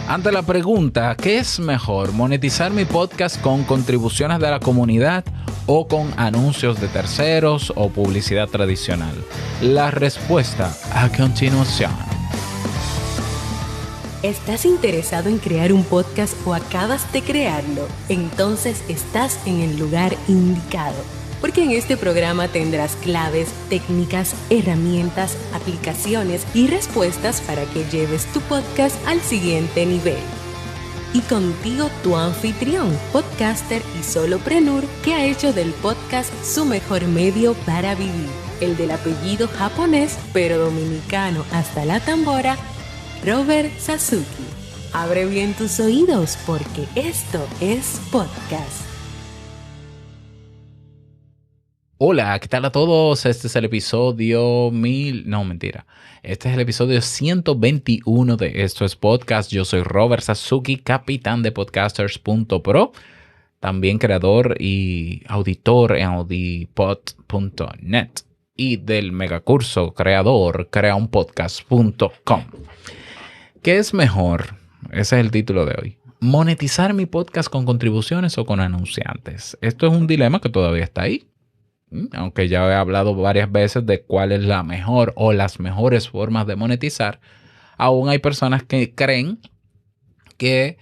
Ante la pregunta, ¿qué es mejor? ¿Monetizar mi podcast con contribuciones de la comunidad o con anuncios de terceros o publicidad tradicional? La respuesta a continuación. ¿Estás interesado en crear un podcast o acabas de crearlo? Entonces estás en el lugar indicado. Porque en este programa tendrás claves, técnicas, herramientas, aplicaciones y respuestas para que lleves tu podcast al siguiente nivel. Y contigo tu anfitrión, podcaster y solopreneur que ha hecho del podcast su mejor medio para vivir. El del apellido japonés pero dominicano hasta la tambora, Robert Sasuki. Abre bien tus oídos porque esto es podcast. Hola, ¿qué tal a todos? Este es el episodio Este es el episodio 121 de Esto es Podcast. Yo soy Robert Sasuki, capitán de podcasters.pro, también creador y auditor en audipod.net y del megacurso creador creaunpodcast.com. ¿Qué es mejor? Ese es el título de hoy. ¿Monetizar mi podcast con contribuciones o con anunciantes? Esto es un dilema que todavía está ahí. Aunque ya he hablado varias veces de cuál es la mejor o las mejores formas de monetizar, aún hay personas que creen que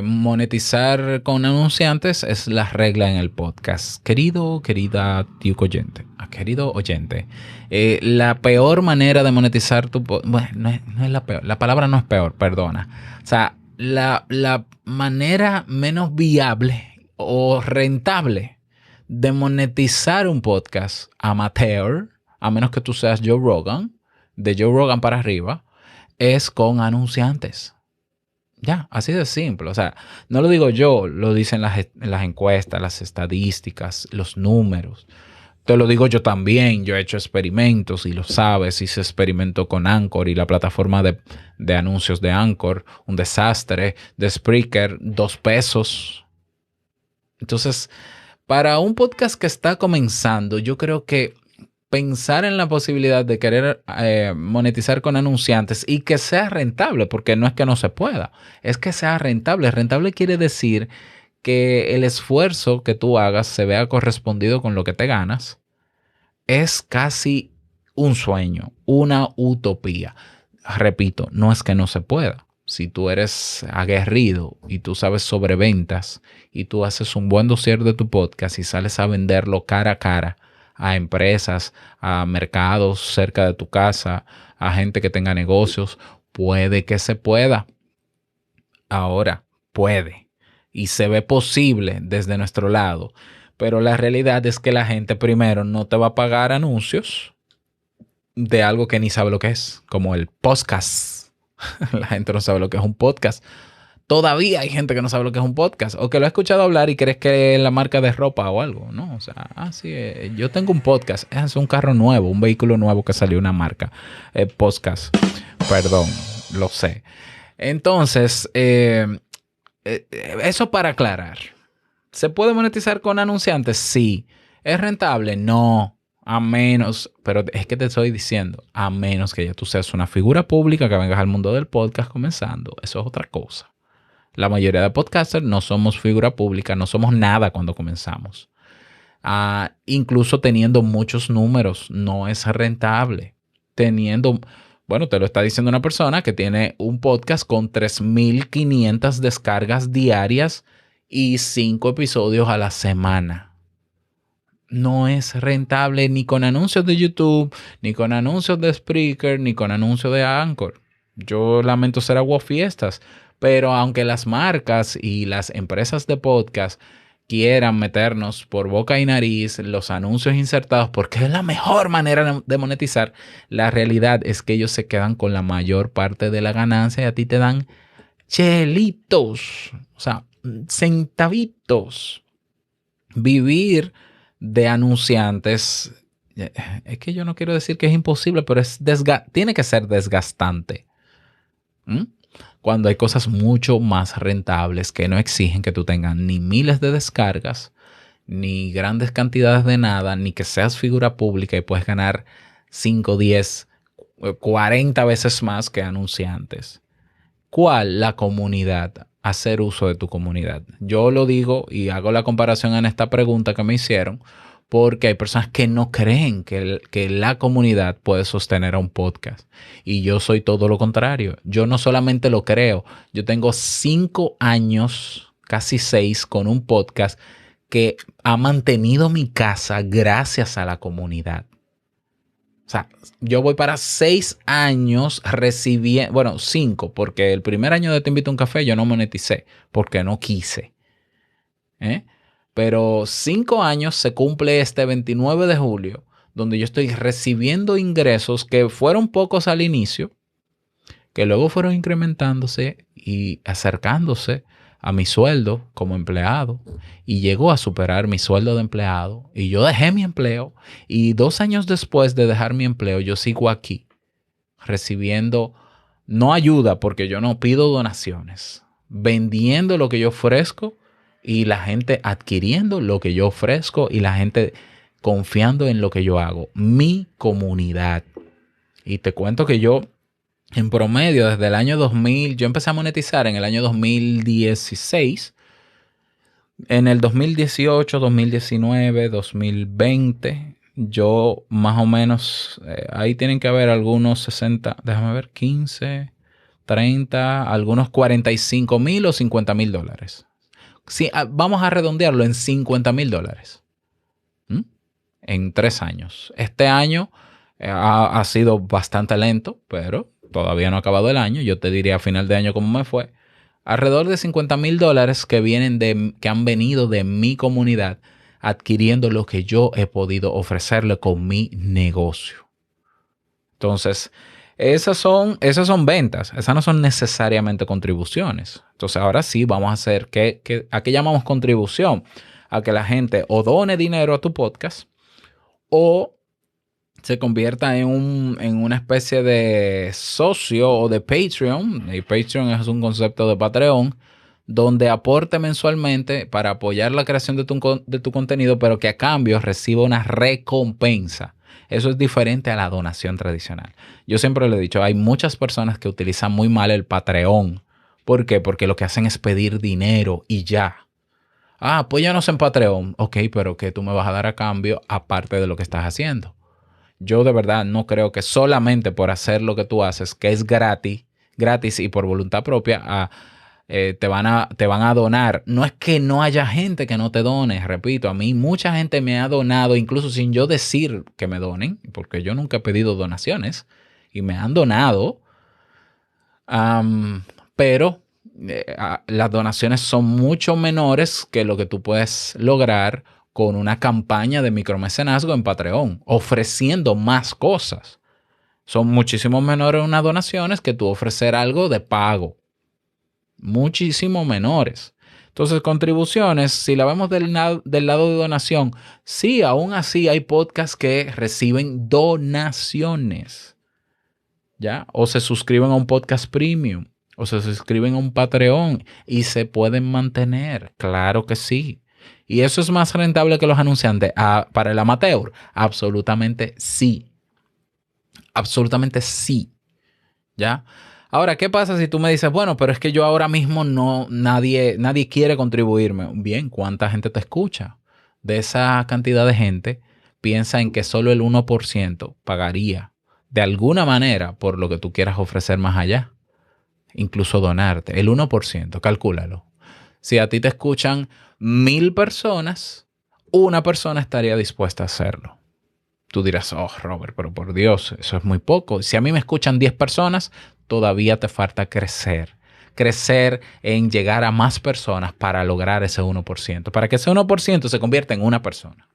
monetizar con anunciantes es la regla en el podcast. Querido oyente, la peor manera de monetizar tu podcast, bueno, no es la peor, la palabra no es peor, perdona. O sea, la manera menos viable o rentable de monetizar un podcast amateur, a menos que tú seas Joe Rogan, de Joe Rogan para arriba, es con anunciantes. Ya, así de simple. O sea, no lo digo yo, lo dicen las encuestas, las estadísticas, los números. Te lo digo yo también. Yo he hecho experimentos y lo sabes. Hice experimento con Anchor y la plataforma de anuncios de Anchor. Un desastre. De Spreaker, 2 pesos. Entonces, para un podcast que está comenzando, yo creo que pensar en la posibilidad de querer monetizar con anunciantes y que sea rentable, porque no es que no se pueda, es que sea rentable. Rentable quiere decir que el esfuerzo que tú hagas se vea correspondido con lo que te ganas. Es casi un sueño, una utopía. Repito, no es que no se pueda. Si tú eres aguerrido y tú sabes sobre ventas y tú haces un buen dossier de tu podcast y sales a venderlo cara a cara a empresas, a mercados cerca de tu casa, a gente que tenga negocios, puede que se pueda. Ahora, puede. Y se ve posible desde nuestro lado. Pero la realidad es que la gente primero no te va a pagar anuncios de algo que ni sabe lo que es, como el podcast. La gente no sabe lo que es un podcast. Todavía hay gente que no sabe lo que es un podcast o que lo ha escuchado hablar y crees que es la marca de ropa o algo, ¿no? O sea, sí, yo tengo un podcast. Es un carro nuevo, un vehículo nuevo que salió una marca. Podcast. Perdón, lo sé. Entonces, eso para aclarar. ¿Se puede monetizar con anunciantes? Sí. ¿Es rentable? No. A menos, pero es que te estoy diciendo, a menos que ya tú seas una figura pública que vengas al mundo del podcast comenzando. Eso es otra cosa. La mayoría de podcasters no somos figura pública, no somos nada cuando comenzamos. Incluso teniendo muchos números, no es rentable. Bueno, te lo está diciendo una persona que tiene un podcast con 3,500 descargas diarias y 5 episodios a la semana. No es rentable ni con anuncios de YouTube, ni con anuncios de Spreaker, ni con anuncios de Anchor. Yo lamento ser aguafiestas, pero aunque las marcas y las empresas de podcast quieran meternos por boca y nariz los anuncios insertados porque es la mejor manera de monetizar, la realidad es que ellos se quedan con la mayor parte de la ganancia y a ti te dan chelitos, o sea, centavitos. Vivir de anunciantes, es que yo no quiero decir que es imposible, pero tiene que ser desgastante. Cuando hay cosas mucho más rentables que no exigen que tú tengas ni miles de descargas, ni grandes cantidades de nada, ni que seas figura pública y puedes ganar 5, 10, 40 veces más que anunciantes. ¿Cuál? La comunidad. Hacer uso de tu comunidad. Yo lo digo y hago la comparación en esta pregunta que me hicieron, porque hay personas que no creen que la comunidad puede sostener a un podcast. Y yo soy todo lo contrario. Yo no solamente lo creo, yo tengo 5 años, casi 6, con un podcast que ha mantenido mi casa gracias a la comunidad. O sea, yo voy para 6 años recibiendo, bueno, 5, porque el primer año de Te Invito a un Café yo no moneticé, porque no quise. Pero 5 años se cumple este 29 de julio, donde yo estoy recibiendo ingresos que fueron pocos al inicio, que luego fueron incrementándose y acercándose a mi sueldo como empleado, y llegó a superar mi sueldo de empleado, y yo dejé mi empleo, y 2 años después de dejar mi empleo yo sigo aquí recibiendo no ayuda, porque yo no pido donaciones, vendiendo lo que yo ofrezco y la gente adquiriendo lo que yo ofrezco y la gente confiando en lo que yo hago. Mi comunidad. Y te cuento que yo, en promedio, desde el año 2000, yo empecé a monetizar en el año 2016. En el 2018, 2019, 2020, yo más o menos, ahí tienen que haber algunos 60, déjame ver, 15, 30, algunos 45,000 o 50,000 dólares. Sí, vamos a redondearlo en 50,000 dólares. En 3 años. Este año ha sido bastante lento, pero todavía no ha acabado el año. Yo te diría a final de año cómo me fue. Alrededor de 50,000 dólares que han venido de mi comunidad adquiriendo lo que yo he podido ofrecerle con mi negocio. Entonces, esas son ventas. Esas no son necesariamente contribuciones. Entonces, ahora sí vamos a hacer ¿a qué llamamos contribución? A que la gente o done dinero a tu podcast o se convierta en una especie de socio o de Patreon. Y Patreon es un concepto de Patreon, donde aporte mensualmente para apoyar la creación de tu contenido, pero que a cambio reciba una recompensa. Eso es diferente a la donación tradicional. Yo siempre le he dicho, hay muchas personas que utilizan muy mal el Patreon. ¿Por qué? Porque lo que hacen es pedir dinero y ya. Apóyanos en Patreon. Ok, pero ¿qué tú me vas a dar a cambio aparte de lo que estás haciendo? Yo de verdad no creo que solamente por hacer lo que tú haces, que es gratis y por voluntad propia, te van a donar. No es que no haya gente que no te done. Repito, a mí mucha gente me ha donado, incluso sin yo decir que me donen, porque yo nunca he pedido donaciones y me han donado. Pero las donaciones son mucho menores que lo que tú puedes lograr con una campaña de micromecenazgo en Patreon, ofreciendo más cosas. Son muchísimo menores unas donaciones que tú ofrecer algo de pago. Muchísimo menores. Entonces, contribuciones, si la vemos del lado de donación, sí, aún así hay podcasts que reciben donaciones, ¿ya? O se suscriben a un podcast premium, o se suscriben a un Patreon y se pueden mantener. Claro que sí. ¿Y eso es más rentable que los anunciantes para el amateur? Absolutamente sí. Absolutamente sí. ¿Ya? Ahora, ¿qué pasa si tú me dices, bueno, pero es que yo ahora mismo nadie quiere contribuirme? Bien, ¿cuánta gente te escucha? De esa cantidad de gente, piensa en que solo el 1% pagaría de alguna manera por lo que tú quieras ofrecer más allá. Incluso donarte. El 1%, calcúlalo. Si a ti te escuchan 1,000 personas, una persona estaría dispuesta a hacerlo. Tú dirás, Robert, pero por Dios, eso es muy poco. Si a mí me escuchan 10 personas, todavía te falta crecer. Crecer en llegar a más personas para lograr ese 1%. Para que ese 1% se convierta en una persona.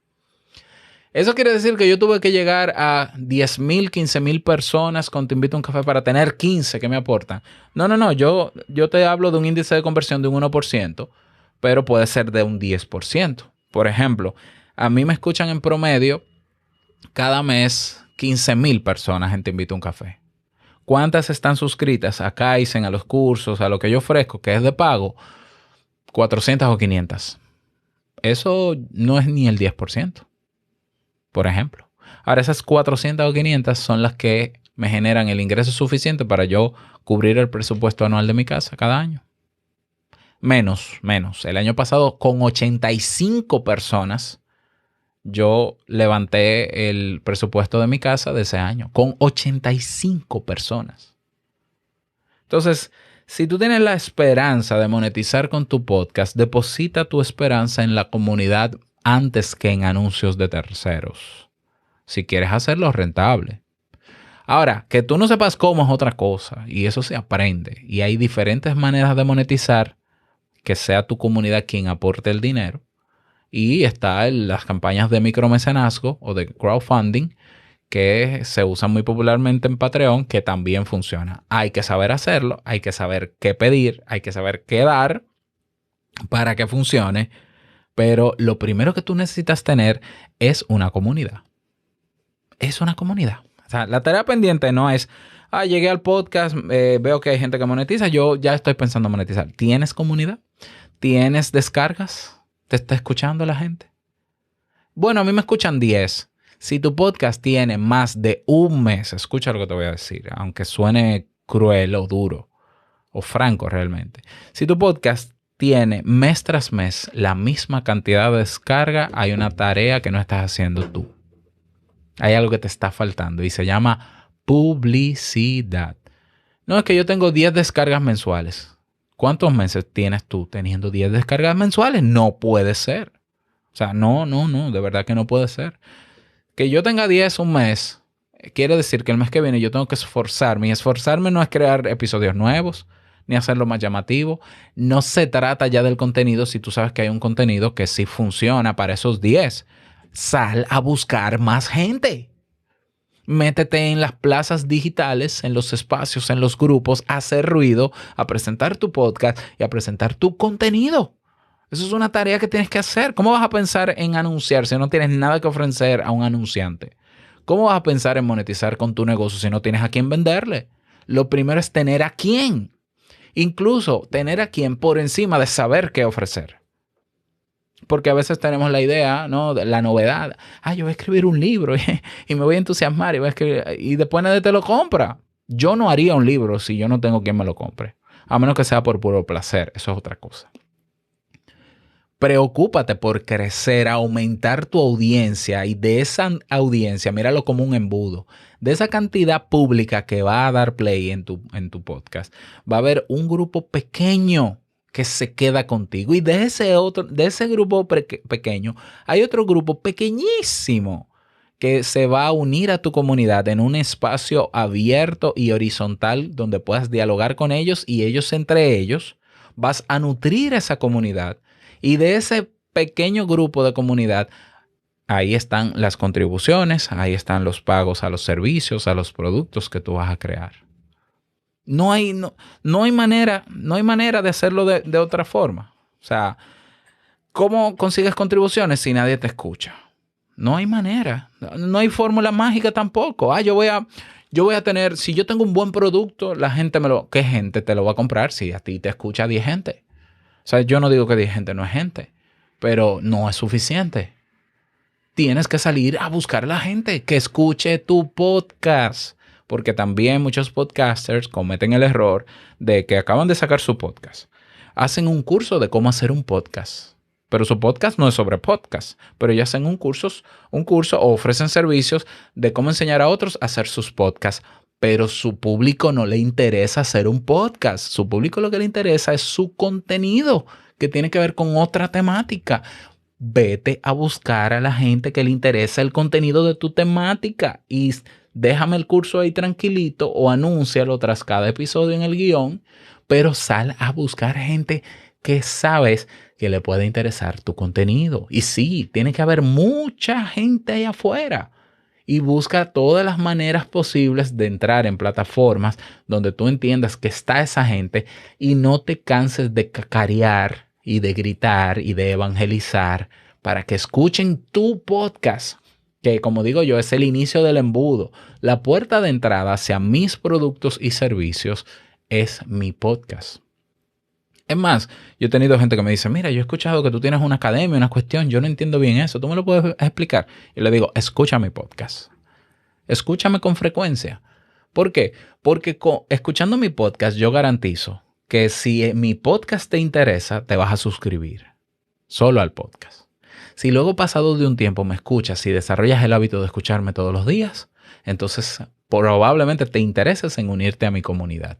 Eso quiere decir que yo tuve que llegar a 10,000, 15,000 personas con Te Invito a un Café para tener 15 que me aportan. No. Yo te hablo de un índice de conversión de un 1%, pero puede ser de un 10%. Por ejemplo, a mí me escuchan en promedio cada mes 15,000 personas en Te Invito a un Café. ¿Cuántas están suscritas a Kaizen, a los cursos, a lo que yo ofrezco, que es de pago? 400 o 500. Eso no es ni el 10%. Por ejemplo. Ahora esas 400 o 500 son las que me generan el ingreso suficiente para yo cubrir el presupuesto anual de mi casa cada año. Menos. El año pasado, con 85 personas, yo levanté el presupuesto de mi casa de ese año. Con 85 personas. Entonces, si tú tienes la esperanza de monetizar con tu podcast, deposita tu esperanza en la comunidad antes que en anuncios de terceros. Si quieres hacerlo rentable. Ahora, que tú no sepas cómo es otra cosa. Y eso se aprende. Y hay diferentes maneras de monetizar. Que sea tu comunidad quien aporte el dinero. Y está las campañas de micromecenazgo o de crowdfunding que se usan muy popularmente en Patreon, que también funciona. Hay que saber hacerlo, hay que saber qué pedir, hay que saber qué dar para que funcione. Pero lo primero que tú necesitas tener es una comunidad. Es una comunidad. O sea, la tarea pendiente no es, llegué al podcast, veo que hay gente que monetiza, yo ya estoy pensando en monetizar. ¿Tienes comunidad? ¿Tienes descargas? ¿Te está escuchando la gente? Bueno, a mí me escuchan 10. Si tu podcast tiene más de un mes, escucha lo que te voy a decir, aunque suene cruel o duro o franco realmente. Si tu podcast tiene mes tras mes la misma cantidad de descarga, hay una tarea que no estás haciendo tú. Hay algo que te está faltando y se llama publicidad. No, es que yo tengo 10 descargas mensuales. ¿Cuántos meses tienes tú teniendo 10 descargas mensuales? No puede ser. O sea, no, de verdad que no puede ser. Que yo tenga 10 un mes, quiere decir que el mes que viene yo tengo que esforzarme. Y esforzarme no es crear episodios nuevos, ni hacerlo más llamativo. No se trata ya del contenido si tú sabes que hay un contenido que sí funciona para esos 10. Sal a buscar más gente. Métete en las plazas digitales, en los espacios, en los grupos, a hacer ruido, a presentar tu podcast y a presentar tu contenido. Eso es una tarea que tienes que hacer. ¿Cómo vas a pensar en anunciar si no tienes nada que ofrecer a un anunciante? ¿Cómo vas a pensar en monetizar con tu negocio si no tienes a quién venderle? Lo primero es tener a quién. Incluso tener a quién por encima de saber qué ofrecer. Porque a veces tenemos la idea, ¿no? De la novedad. Yo voy a escribir un libro y me voy a entusiasmar y después nadie te lo compra. Yo no haría un libro si yo no tengo quien me lo compre. A menos que sea por puro placer. Eso es otra cosa. Preocúpate por crecer, aumentar tu audiencia y de esa audiencia, míralo como un embudo, de esa cantidad pública que va a dar play en tu podcast, va a haber un grupo pequeño que se queda contigo y de ese grupo pequeño hay otro grupo pequeñísimo que se va a unir a tu comunidad en un espacio abierto y horizontal donde puedas dialogar con ellos y ellos entre ellos. Vas a nutrir esa comunidad. Y de ese pequeño grupo de comunidad, ahí están las contribuciones, ahí están los pagos a los servicios, a los productos que tú vas a crear. No hay manera de hacerlo de otra forma. O sea, ¿cómo consigues contribuciones si nadie te escucha? No hay manera. No hay fórmula mágica tampoco. Yo voy a tener, si yo tengo un buen producto, la gente ¿qué gente te lo va a comprar si a ti te escucha 10 gente? O sea, yo no digo que 10 gente no es gente, pero no es suficiente. Tienes que salir a buscar a la gente que escuche tu podcast. Porque también muchos podcasters cometen el error de que acaban de sacar su podcast. Hacen un curso de cómo hacer un podcast. Pero su podcast no es sobre podcast. Pero ya hacen un curso o ofrecen servicios de cómo enseñar a otros a hacer sus podcasts. Pero su público no le interesa hacer un podcast. Su público lo que le interesa es su contenido, que tiene que ver con otra temática. Vete a buscar a la gente que le interesa el contenido de tu temática y déjame el curso ahí tranquilito o anúncialo tras cada episodio en el guión, pero sal a buscar gente que sabes que le puede interesar tu contenido. Y sí, tiene que haber mucha gente ahí afuera. Y busca todas las maneras posibles de entrar en plataformas donde tú entiendas que está esa gente y no te canses de cacarear y de gritar y de evangelizar para que escuchen tu podcast, que como digo yo es el inicio del embudo. La puerta de entrada hacia mis productos y servicios es mi podcast. Es más, yo he tenido gente que me dice, mira, yo he escuchado que tú tienes una academia, una cuestión, yo no entiendo bien eso, ¿tú me lo puedes explicar? Y le digo, escucha mi podcast. Escúchame con frecuencia, ¿Por qué? Porque escuchando mi podcast yo garantizo que si mi podcast te interesa, te vas a suscribir solo al podcast. Si luego pasado de un tiempo me escuchas y desarrollas el hábito de escucharme todos los días, entonces probablemente te intereses en unirte a mi comunidad,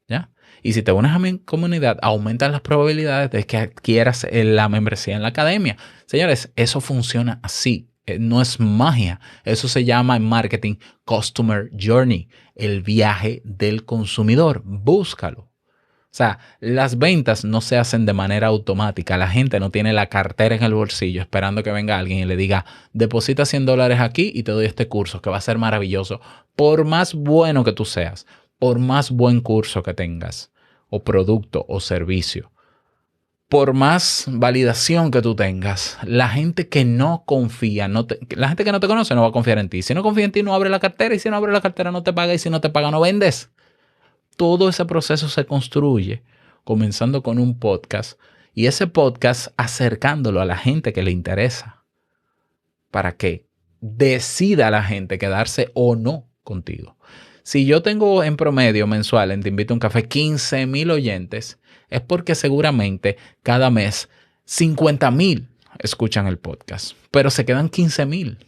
¿ya? Y si te unes a mi comunidad, aumentan las probabilidades de que adquieras la membresía en la academia. Señores, eso funciona así. No es magia. Eso se llama en marketing Customer Journey, el viaje del consumidor. Búscalo. O sea, las ventas no se hacen de manera automática. La gente no tiene la cartera en el bolsillo esperando que venga alguien y le diga, deposita $100 aquí y te doy este curso que va a ser maravilloso. Por más bueno que tú seas, por más buen curso que tengas, o producto o servicio, por más validación que tú tengas, la gente que no confía, la gente que no te conoce no va a confiar en ti. Si no confía en ti, no abre la cartera, y si no abre la cartera, no te paga, y si no te paga, no vendes. Todo ese proceso se construye comenzando con un podcast y ese podcast acercándolo a la gente que le interesa para que decida la gente quedarse o no contigo. Si yo tengo en promedio mensual en Te Invito a un Café 15,000 oyentes, es porque seguramente cada mes 50,000 escuchan el podcast, pero se quedan 15,000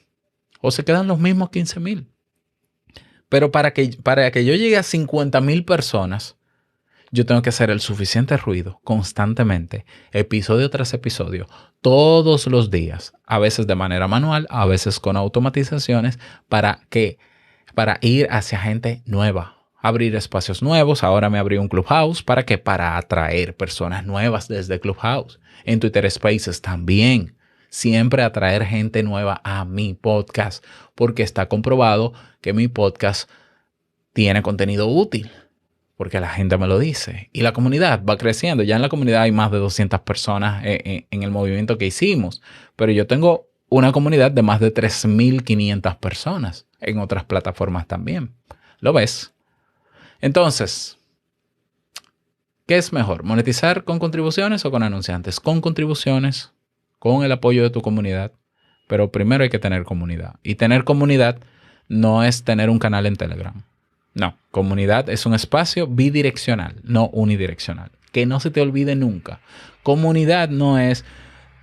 o se quedan los mismos 15,000. Pero para que yo llegue a 50,000 personas, yo tengo que hacer el suficiente ruido constantemente, episodio tras episodio, todos los días, a veces de manera manual, a veces con automatizaciones, para ir hacia gente nueva, abrir espacios nuevos. Ahora me abrí un Clubhouse. ¿Para qué? Para atraer personas nuevas desde Clubhouse. En Twitter Spaces también. Siempre atraer gente nueva a mi podcast, porque está comprobado que mi podcast tiene contenido útil, porque la gente me lo dice y la comunidad va creciendo. Ya en la comunidad hay más de 200 personas en el movimiento que hicimos, pero yo tengo una comunidad de más de 3,500 personas en otras plataformas también. ¿Lo ves? Entonces, ¿qué es mejor? ¿Monetizar con contribuciones o con anunciantes? Con contribuciones, con el apoyo de tu comunidad, pero primero hay que tener comunidad. Y tener comunidad no es tener un canal en Telegram. No, comunidad es un espacio bidireccional, no unidireccional. Que no se te olvide nunca. Comunidad no es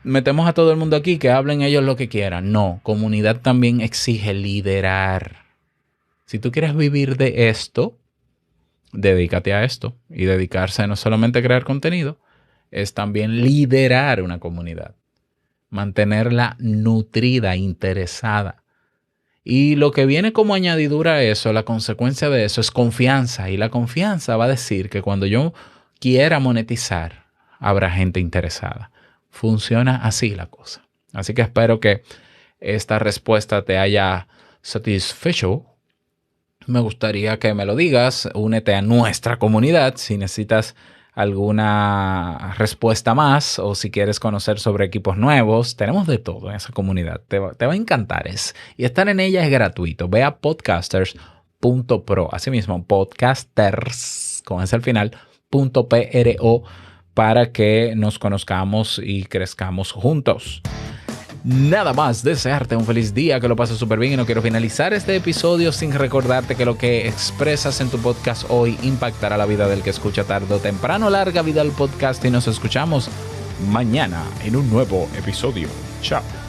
metemos a todo el mundo aquí que hablen ellos lo que quieran. No, comunidad también exige liderar. Si tú quieres vivir de esto, dedícate a esto. Y dedicarse no solamente a crear contenido, es también liderar una comunidad. Mantenerla nutrida, interesada. Y lo que viene como añadidura a eso, la consecuencia de eso es confianza. Y la confianza va a decir que cuando yo quiera monetizar, habrá gente interesada. Funciona así la cosa. Así que espero que esta respuesta te haya satisfecho. Me gustaría que me lo digas. Únete a nuestra comunidad si necesitas alguna respuesta más o si quieres conocer sobre equipos nuevos. Tenemos de todo en esa comunidad. Te va a encantar. Y estar en ella es gratuito. Ve a podcasters.pro. Asimismo, podcasters, con ese al final, .pro, para que nos conozcamos y crezcamos juntos. Nada más, desearte un feliz día, que lo pases súper bien, y no quiero finalizar este episodio sin recordarte que lo que expresas en tu podcast hoy impactará la vida del que escucha tarde o temprano. Larga vida al podcast y nos escuchamos mañana en un nuevo episodio. Chao.